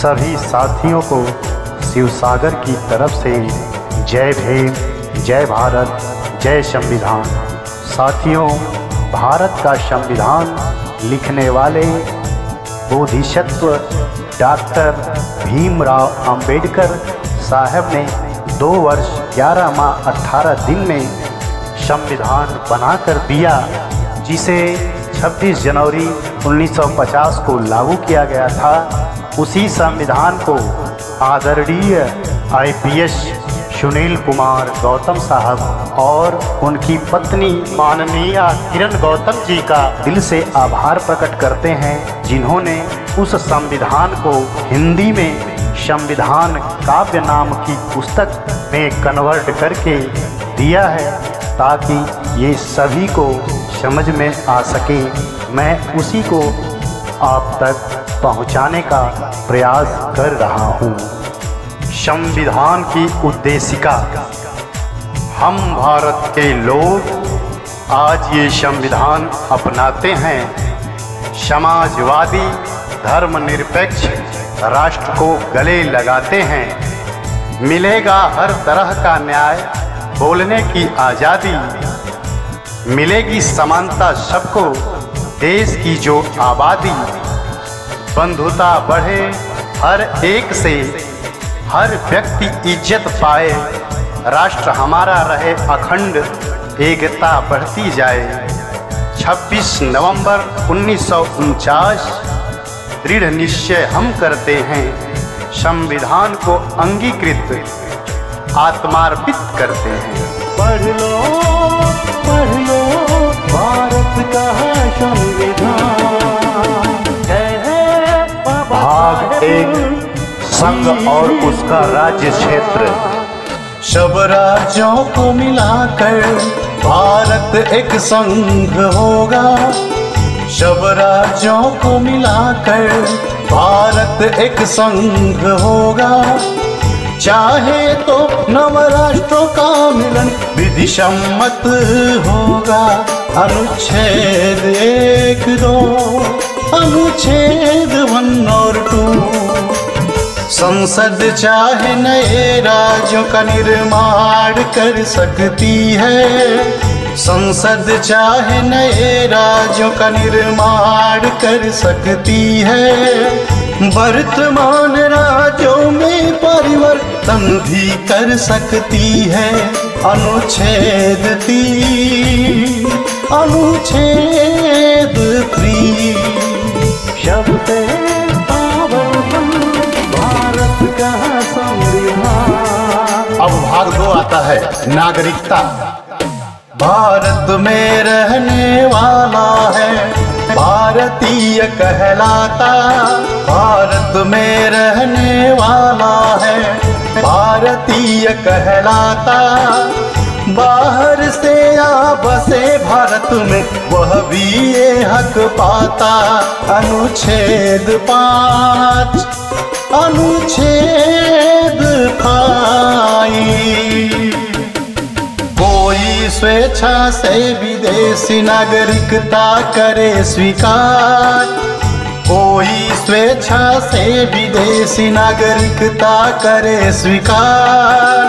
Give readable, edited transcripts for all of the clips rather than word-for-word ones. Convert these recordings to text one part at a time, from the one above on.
सभी साथियों को शिवसागर की तरफ से जय भीम, जय भारत, जय संविधान। साथियों, भारत का संविधान लिखने वाले बोधिसत्व डॉक्टर भीमराव अंबेडकर साहब ने 2 वर्ष 11 माह 18 दिन में संविधान बनाकर दिया, जिसे 26 जनवरी 1950 को लागू किया गया था। उसी संविधान को आदरणीय IPS सुनील कुमार गौतम साहब और उनकी पत्नी माननीय किरण गौतम जी का दिल से आभार प्रकट करते हैं, जिन्होंने उस संविधान को हिंदी में संविधान काव्य नाम की पुस्तक में कन्वर्ट करके दिया है, ताकि ये सभी को समझ में आ सके। मैं उसी को आप तक पहुंचाने का प्रयास कर रहा हूं। संविधान की उद्देशिका। हम भारत के लोग आज ये संविधान अपनाते हैं। समाजवादी धर्मनिरपेक्ष राष्ट्र को गले लगाते हैं। मिलेगा हर तरह का न्याय, बोलने की आज़ादी, मिलेगी समानता सबको, देश की जो आबादी, बंधुता बढ़े हर एक से, हर व्यक्ति इज्जत पाए, राष्ट्र हमारा रहे अखंड, एकता बढ़ती जाए। 26 नवंबर 1949 दृढ़ निश्चय हम करते हैं, संविधान को अंगीकृत आत्मार्पित करते हैं। पढ़ लो भारत का संविधान। भाग 1, संघ और उसका राज्य क्षेत्र। सब राज्यों को मिलाकर भारत एक संघ होगा। सब राज्यों को मिलाकर भारत एक संघ होगा। चाहे तो नव राष्ट्रों का मिलन विधि सम्मत होगा। अनुच्छेद 1, 2, अनुच्छेद 1 और 2। संसद चाहे नए राज्यों का निर्माण कर सकती है। संसद चाहे नए राज्यों का निर्माण कर सकती है। वर्तमान राज्यों में परिवर्तन भी कर सकती है। अनुच्छेद 3, अनुच्छेद 3। शब्द भारत का संविधान। अब भाग 2 आता है, नागरिकता। भारत में रहने वाला है, भारतीय कहलाता। भारत में रहने वाला है, भारतीय कहलाता। बाहर से आ बसे भारत में, वह भी ये हक पाता। अनुच्छेद 5, अनुच्छेद 5। कोई स्वेच्छा से विदेशी नागरिकता करे स्वीकार। कोई स्वेच्छा से विदेशी नागरिकता करे स्वीकार।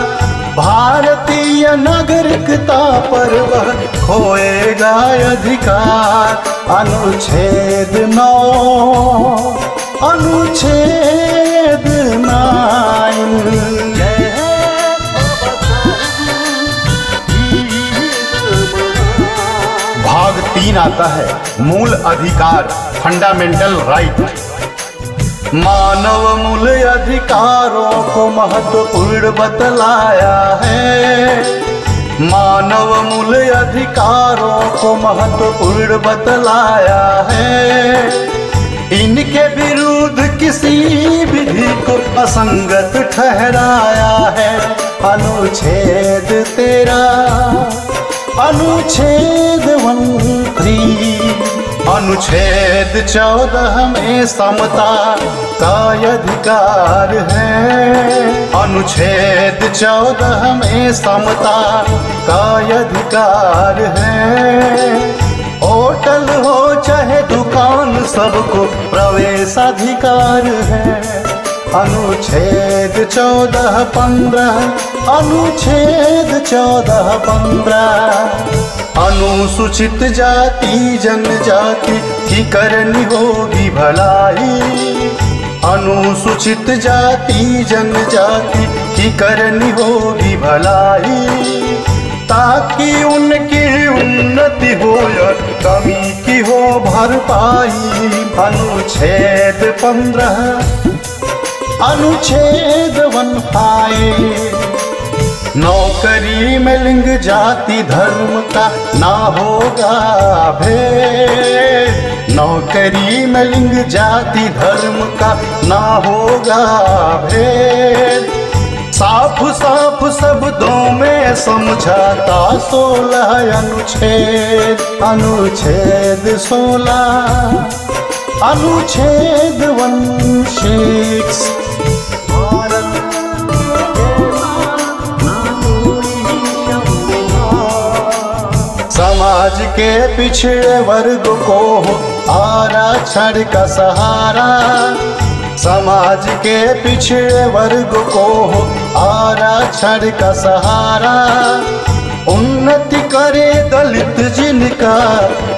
भारतीय नागरिकता पर वह खोएगा अधिकार। अनुच्छेद 9, अनुच्छेद 9। भाग 3 आता है, मूल अधिकार, फंडामेंटल राइट। मानव मूल अधिकारों को महत्वपूर्ण बतलाया है। मानव मूल अधिकारों को महत्वपूर्ण बतलाया है। इनके विरुद्ध किसी विधि को असंगत ठहराया है। अनुच्छेद 13, अनुच्छेद 13। अनुच्छेद 14 में समता का अधिकार है। अनुच्छेद 14 में समता का अधिकार है। होटल हो चाहे दुकान, सबको प्रवेशाधिकार है। अनुच्छेद 14-15, अनुच्छेद 14-15। अनुसूचित जाति जनजाति की करनी होगी भलाई, अनुसूचित जाति जनजाति की करनी होगी भलाई, ताकि उनकी उन्नति हो या कमी की हो भरपाई। अनुच्छेद 15, अनुच्छेद 15। नौकरी में लिंग जाति धर्म का ना होगा भेद, नौकरी में लिंग जाति धर्म का ना होगा भेद। साफ साफ शब्दों में समझाता 16 अनुच्छेद, अनुच्छेद 16, अनुच्छेद 16। समाज के पिछड़े वर्ग को आरक्षण का सहारा, समाज के पिछड़े वर्ग को आरक्षण का सहारा। उन्नति करे दलित जिनका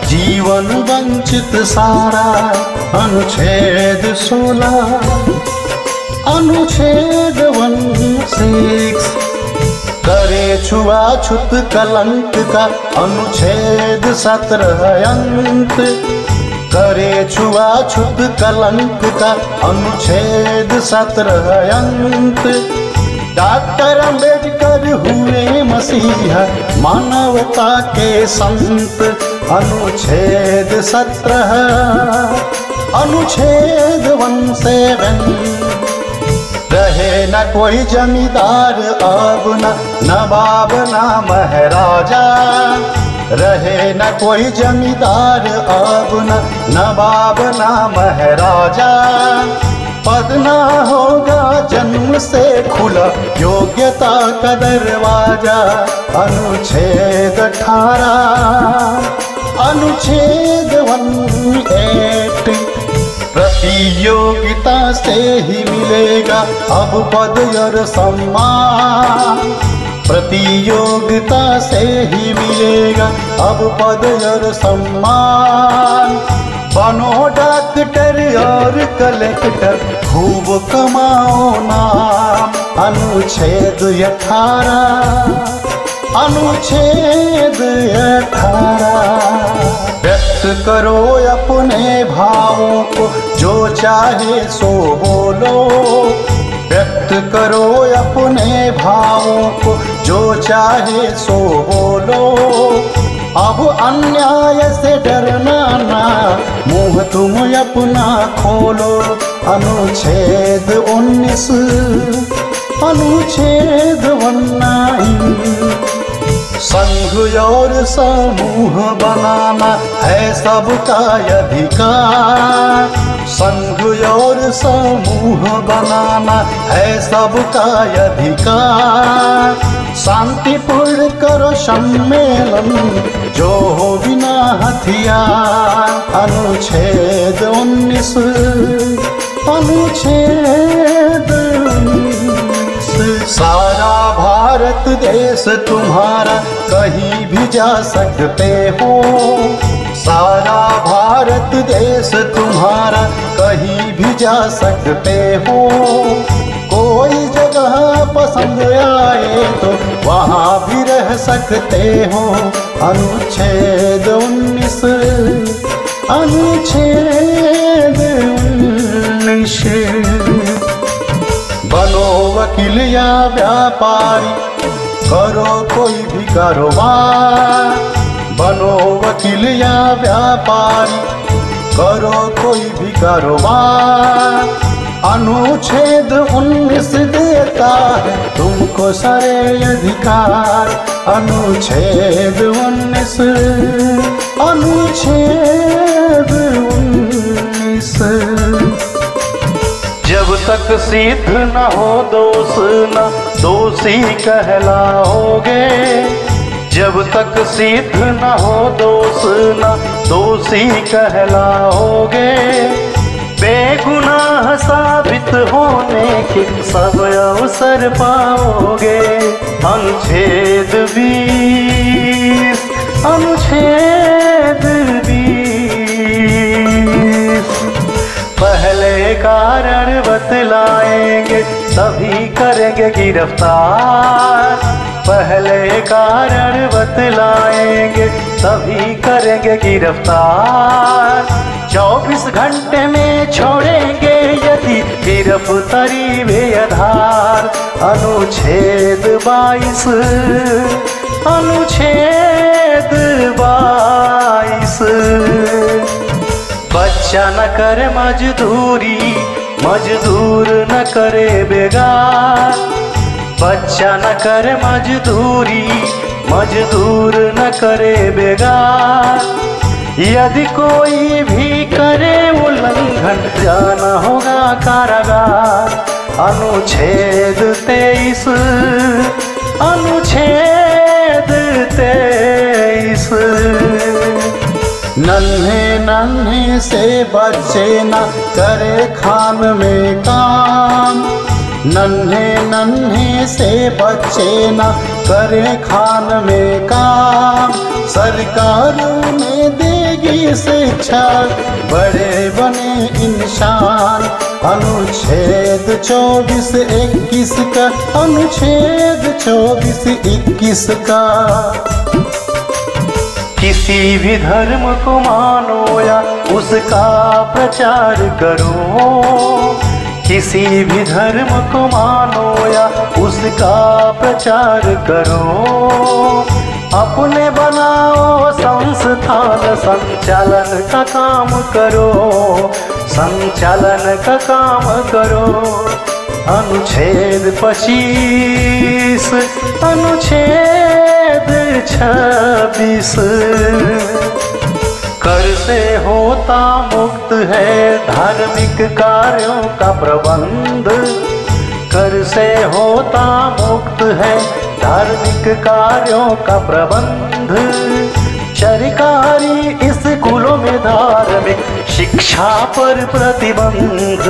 जीवन वंचित सारा। अनुच्छेद 16, अनुच्छेद 16। करे छुआछूत कलंक का अनुच्छेद 17 अंत, करे छुआछूत कलंक का अनुच्छेद 17 अंत। डॉक्टर अम्बेडकर हुए मसीहा मानवता के संत। अनुच्छेद 17, अनुच्छेद 17। रहे न कोई जमींदार अब न नवाब न महाराजा, रहे न कोई जमींदार अब न नवाब न महाराजा। पद ना होगा जन्म से खुला योग्यता का दरवाजा। अनुच्छेद 18, अनुच्छेद 18। प्रतियोगिता से ही मिलेगा अब पद और सम्मान, प्रतियोगिता से ही मिलेगा अब पद और सम्मान। बनो डॉक्टर और कलेक्टर खूब कमाओ नाम। अनुच्छेद 18, अनुच्छेद 18। व्यक्त करो अपने भावों को जो चाहे सो बोलो, व्यक्त करो अपने भावों को जो चाहे सो बोलो। अब अन्याय से डरना ना, मुंह तुम अपना खोलो। अनुच्छेद 19, अनुच्छेद 19। संघ और समूह बनाना है सबका अधिकार, संघ और समूह बनाना है सबका अधिकार। शांतिपूर्ण करो सम्मेलन जो हो बिना हथियार। अनुच्छेद 19, अनुच्छेद 19। सारा भारत देश तुम्हारा कहीं भी जा सकते हो, सारा भारत देश तुम्हारा कहीं भी जा सकते हो। कोई जगह पसंद आए तो वहाँ भी रह सकते हो। अनुच्छेद 19, अनुच्छेद 19। बनो वकील या व्यापारी, करो कोई भी कारोबार। बनो वकील या व्यापारी, करो कोई भी कारोबार। अनुच्छेद 19 देता है तुमको सारे अधिकार। अनुच्छेद 19, अनुच्छेद 19। जब तक सिद्ध न हो दोष न दोषी कहलाओगे, जब तक सिद्ध न हो दोष न दोषी कहलाओगे। बेगुनाह साबित होने के सब अवसर पाओगे। अनुच्छेद 20, अनुच्छेद 20। पहले कारण बतलाएंगे तभी करेंगे गिरफ्तार। पहले कारण बतलाएंगे तभी करेंगे गिरफ्तार। 24 घंटे में छोड़ेंगे यदि गिरफ्तारी बेआधार। अनुच्छेद 22, अनुच्छेद 22। बच्चा न करे मजदूरी, मजदूर न करे बेगार। बच्चा न करे मजदूरी, मजदूर न करे बेगार। यदि कोई भी करे उल्लंघन जाना होगा कारागार। अनुच्छेद 23, अनुच्छेद 23। नन्हे नन्हे से बच्चे न करे खान में काम। नन्हे नन्हे से बच्चे न करे खान में काम। सरकार उन्हें देगी शिक्षा, बड़े बने इंसान। अनुच्छेद 24, 21 का, अनुच्छेद 24, 21 का। किसी भी धर्म को मानो या उसका प्रचार करो। किसी भी धर्म को मानो या उसका प्रचार करो। अपने बनाओ संस्थान, संचालन का काम करो। संचालन का काम करो। अनुच्छेद 25, अनुच्छेद 26। कर से होता मुक्त है धार्मिक कार्यों का प्रबंध। कर से होता मुक्त है धार्मिक कार्यों का प्रबंध। सरकारी स्कूलों में धार्मिक शिक्षा पर प्रतिबंध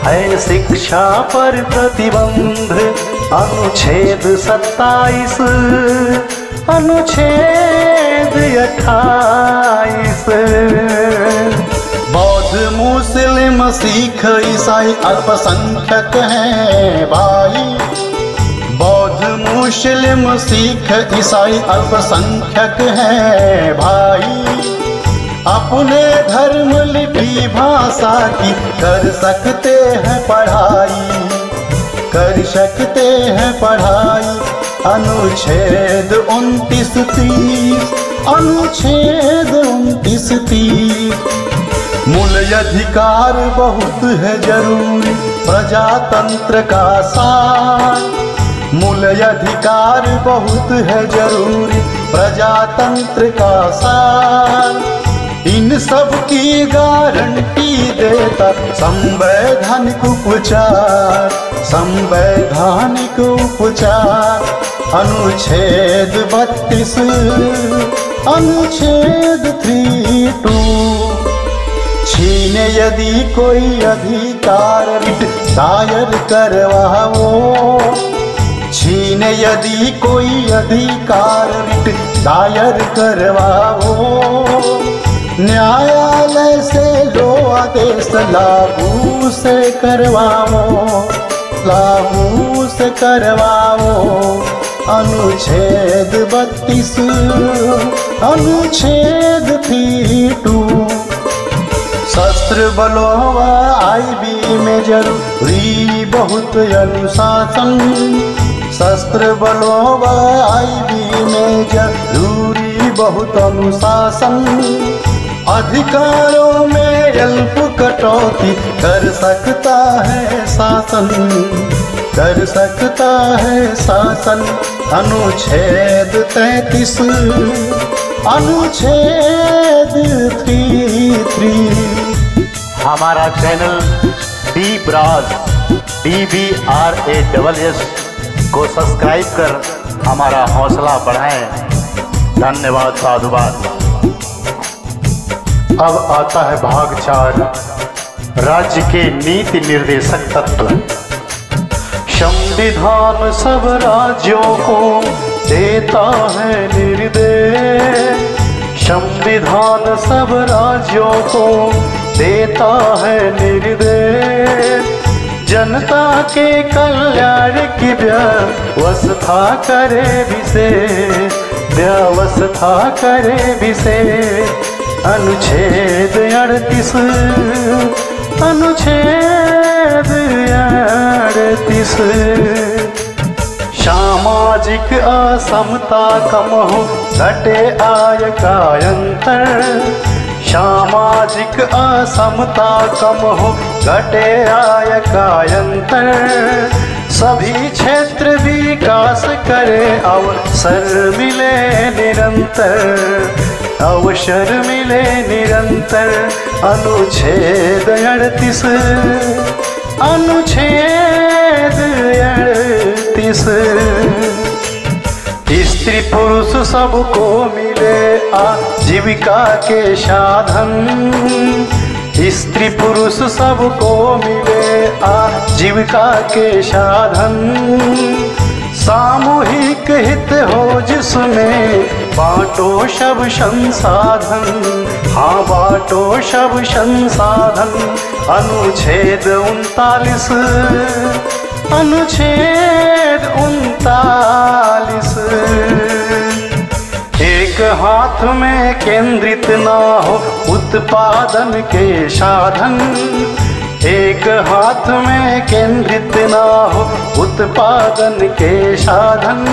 है, शिक्षा पर प्रतिबंध। अनुच्छेद 27, अनुच्छेद 28। बौद्ध मुस्लिम सिख ईसाई अल्पसंख्यक हैं भाई। बौद्ध मुस्लिम सिख ईसाई अल्पसंख्यक हैं भाई। अपने धर्म लिपि भाषा की कर सकते हैं पढ़ाई, कर सकते हैं पढ़ाई। अनुच्छेद 29, 30, अनुच्छेद 29, 30। मूल अधिकार बहुत है जरूरी प्रजातंत्र का सार। मूल अधिकार बहुत है जरूरी प्रजातंत्र का सार। इन सब की गारंटी देता संवैधानिक उपचार, संवैधानिक उपचार। अनुच्छेद 32, अनुच्छेद 32। छीने यदि कोई अधिकार रिट दायर करवाओ। छीने यदि कोई अधिकार रिट दायर करवाओ। न्यायालय से लो आदेश लागू से करवाओ, लागू से करवाओ। अनुच्छेद 32, अनुच्छेद 32। शस्त्र बलों व आईबी में जरूरी बहुत अनुशासन। शस्त्र बलों व आईबी में जरूरी बहुत अनुशासन। अधिकारों में अल्प कटौती कर सकता है शासन, कर सकता है शासन। अनुच्छेद 33, अनुच्छेद 33। हमारा चैनल DBRAS DBRASS को सब्सक्राइब कर हमारा हौसला बढ़ाएं। धन्यवाद, साधुवाद। अब आता है भाग 4, राज्य के नीति निर्देशक तत्व। संविधान सब राज्यों को देता है निर्देश, संविधान सब राज्यों को देता है निर्देश, जनता के कल्याण की व्यवस्था करे विशेष, व्यवस्था करे विशेष। अनुच्छेद 38, अनुच्छेद 38। सामाजिक असमता कम हो, घटे आय का अंतर, सामाजिक असमता कम हो, घटे आय का अंतर, सभी क्षेत्र विकास करे, अवसर मिले निरंतर, अवसर मिले निरंतर। अनुच्छेद 38, अनुच्छेद 38। स्त्री पुरुष सबको मिले आजीविका के साधन, स्त्री पुरुष सबको मिले आजीविका के साधन, सामूहिक हित हो जिसमें बांटो सब संसाधन, हाँ बांटो सब संसाधन। अनुच्छेद 39, अनुच्छेद 39। एक हाथ में केंद्रित ना हो उत्पादन के साधन, एक हाथ में केंद्रित ना हो उत्पादन के साधन,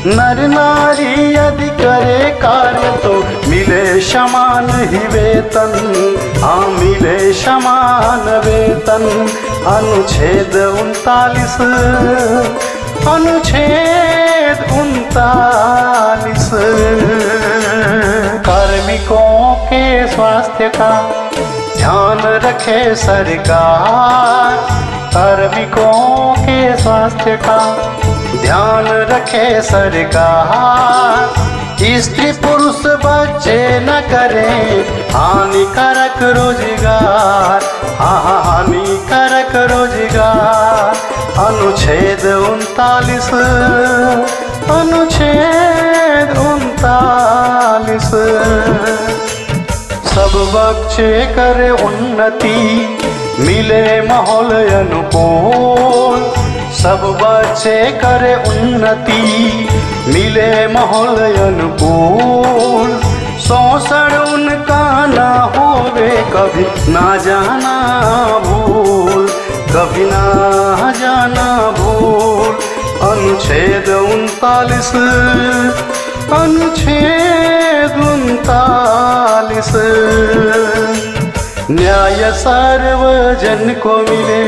नर नारी यदि करे कार्य तो मिले समान ही वेतन, हाँ मिले समान वेतन। अनुच्छेद 39, अनुच्छेद 39। कार्मिकों के स्वास्थ्य का ध्यान रखे सरकार, कार्मिकों के स्वास्थ्य का ध्यान रखे सरकार, स्त्री पुरुष बच्चे न करें हानिकारक रोजगार, हाँ हानिकारक रोजगार। अनुच्छेद 39, अनुच्छेद 39। सब बच्चे करे उन्नति, मिले माहौल अनुकूल, सब बच्चे करे उन्नति, मिले माहौल अनुकूल, शोषण उनका ना होवे कभी ना जाना भूल, कभी ना जाना भूल। अनुच्छेद 39, अनुच्छेद 39। न्याय सर्वजन को मिले,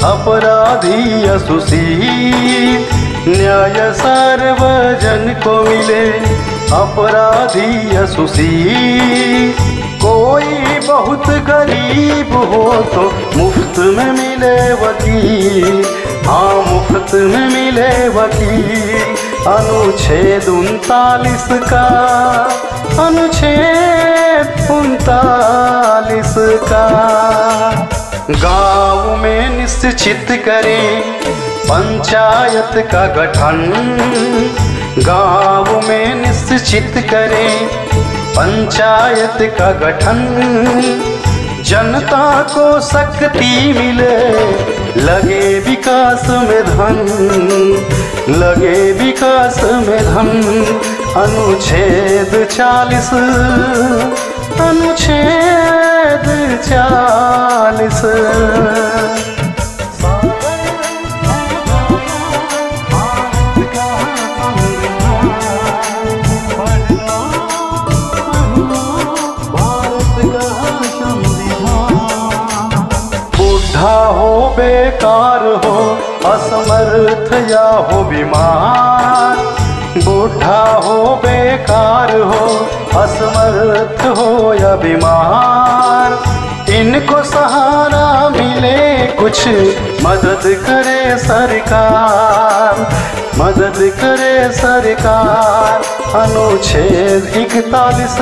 अपराधी असूसील, न्याय सर्वजन को मिले, अपराधी असूसील। कोई बहुत गरीब हो तो मुफ्त में मिले वकील, हाँ मुफ्त में मिले वकील। अनुच्छेद 39 का, अनुच्छेद 39 का। गाँव में निश्चित करें पंचायत का गठन, गाँव में निश्चित करें पंचायत का गठन, जनता को शक्ति मिले, लगे विकास में धन, लगे विकास में धन। अनुच्छेद 40, अनुच्छेद 40। हो बेकार हो असमर्थ या हो बीमार, बूढ़ा हो बेकार हो असमर्थ हो या बीमार, इनको सहारा मिले कुछ मदद करे सरकार, मदद करे सरकार। अनुच्छेद 41,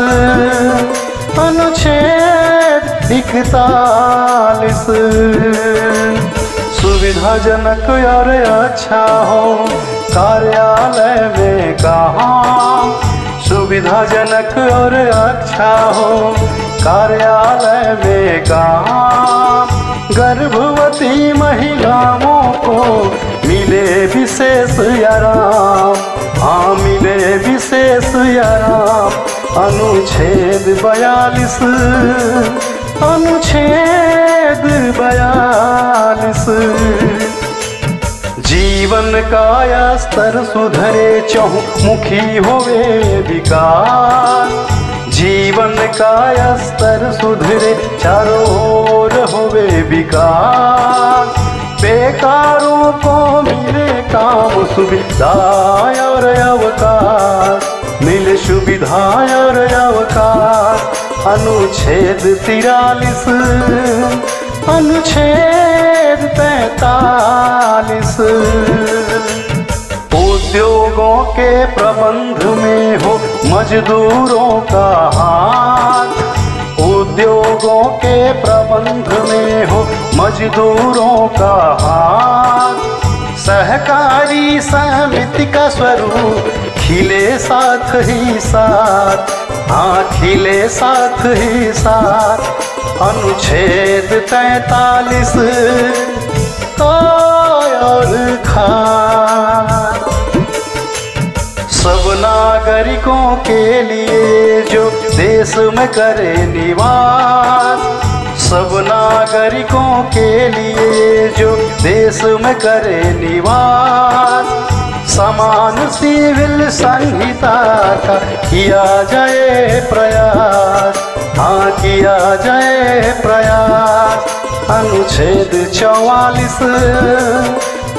अनुच्छेद 41। सुविधाजनक और अच्छा हो कार्यालय में कहाँ, सुविधाजनक और अच्छा हो कार्यालय में कहाँ। गर्भवती महिलाओं को मिले विशेष आराम, हाँ मिले विशेष आराम। अनुच्छेद 42, अनुच्छेद 42। जीवन का स्तर सुधरे चहुमुखी होवे विकास, जीवन का स्तर सुधरे चारों ओर होवे विकास। बेकारों को मिले काम सुविधा और अवकाश, मिले सुविधा और अवकाश। अनुच्छेद 43, अनुच्छेद 45। उद्योगों के प्रबंध में हो मजदूरों का हाथ, उद्योगों के प्रबंध में हो मजदूरों का हाथ। सहकारी समिति का स्वरूप खिले साथ ही साथ, हाँ खिले साथ ही साथ। अनुच्छेद 43 और खान। सब नागरिकों के लिए जो देश में करे निवास, सब नागरिकों के लिए जो देश में करे निवास। समान सिविल संहिता का किया जाए प्रयास, हाँ किया जाए प्रयास। अनुच्छेद 44,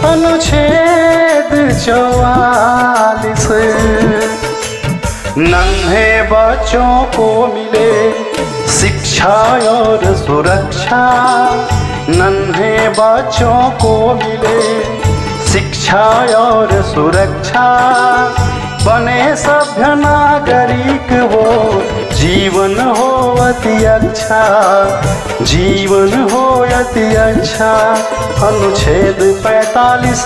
अनुच्छेद 44। नन्हे बच्चों को मिले शिक्षा और सुरक्षा, नन्हे बच्चों को मिले शिक्षा और सुरक्षा। बने सभ्य नागरिक वो जीवन हो अति अच्छा, जीवन हो अति अच्छा। अनुच्छेद 45,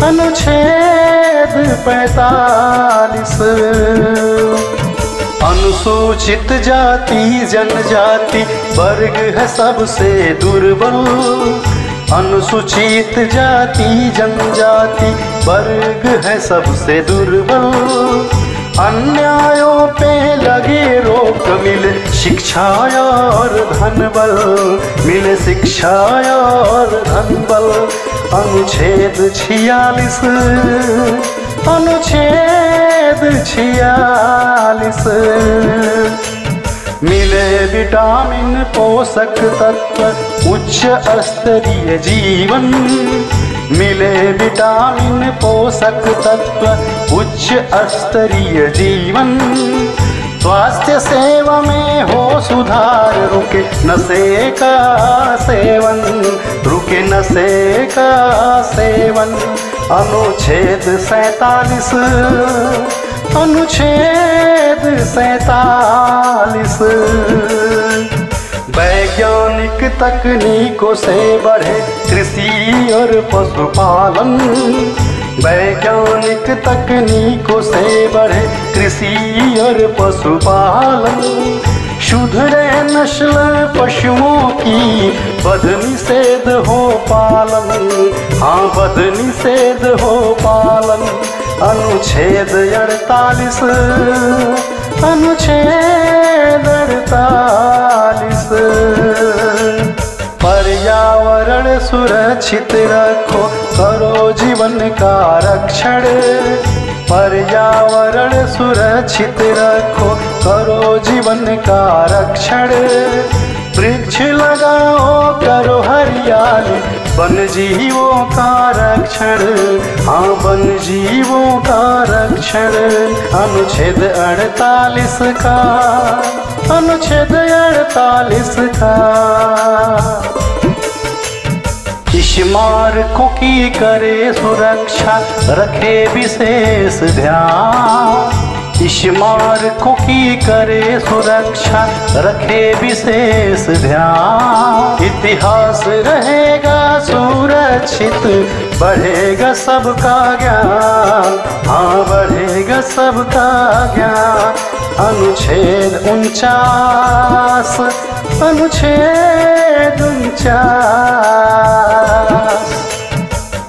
अनुच्छेद 45। अनुसूचित जाति जनजाति वर्ग है सबसे दुर्बल, अनुसूचित जाति जनजाति वर्ग है सबसे दुर्बल। अन्यायों पे लगे रोक मिले शिक्षा और धन बल, मिले शिक्षा और धन बल। अनुच्छेद 46, अनुच्छेद 46। मिले विटामिन पोषक तत्व उच्च स्तरीय जीवन, मिले विटामिन पोषक तत्व उच्च स्तरीय जीवन। स्वास्थ्य सेवा में हो सुधार, रुके नशे का सेवन, रुके नशे का सेवन। अनुच्छेद 47, अनुच्छेद 47। वैज्ञानिक तकनीकों से बढ़े कृषि और पशुपालन, वैज्ञानिक तकनीकों से बढ़े कृषि और पशुपालन। सुधरे नस्ल पशुओं की बध निषेध हो पालन, हाँ बध निषेध हो पालन। अनुच्छेद 48, अनुच्छेद 48। पर्यावरण सुरक्षित रखो, करो जीवन का रक्षण। पर्यावरण सुरक्षित रखो, करो जीवन का रक्षण। वृक्ष लगाओ, करो हरियाली, वन जीवों का रक्षण, हाँ वन जीवों का रक्षण। अनुच्छेद 48 का, अनुच्छेद 48 का। स्मारकों की करे सुरक्षा, रखे विशेष ध्यान। इस मार्गों की करे सुरक्षा, रखे विशेष ध्यान। इतिहास रहेगा सुरक्षित, बढ़ेगा सबका ज्ञान, हाँ बढ़ेगा सबका ज्ञान। अनुच्छेद 49, अनुच्छेद 49।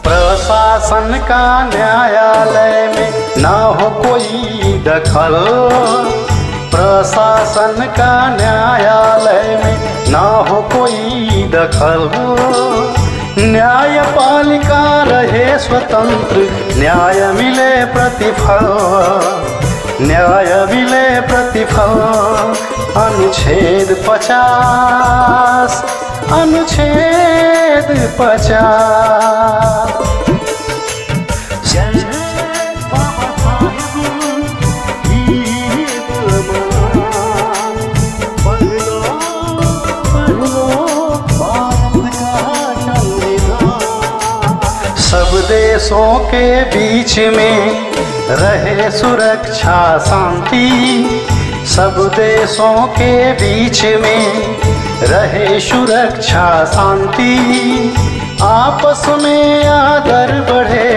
प्रशासन का न्यायालय में ना हो कोई दखल, प्रशासन का न्यायालय में ना हो कोई दखल। न्यायपालिका रहे स्वतंत्र, न्याय मिले प्रतिफल, न्याय मिले प्रतिफल। अनुच्छेद 50, अनुच्छेद 50। सब देशों के बीच में रहे सुरक्षा शांति, सब देशों के बीच में रहे सुरक्षा शांति। आपस में आदर बढ़े,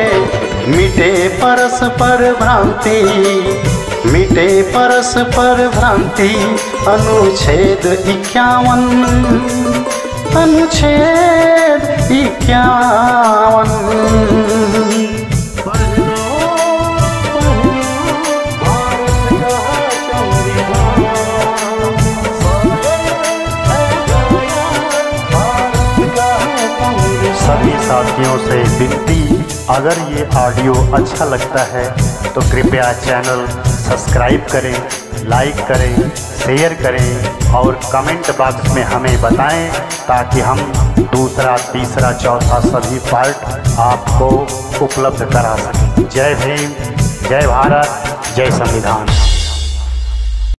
मिटे परस्पर भ्रांति, मिटे परस्पर भ्रांति। अनुच्छेद 51, अनुच्छेद 51। सभी साथियों से विनती, अगर ये ऑडियो अच्छा लगता है तो कृपया चैनल सब्सक्राइब करें, लाइक करें, शेयर करें और कमेंट बॉक्स में हमें बताएं, ताकि हम दूसरा, तीसरा, चौथा सभी पार्ट आपको उपलब्ध करा सकें। जय भीम, जय भारत, जय संविधान।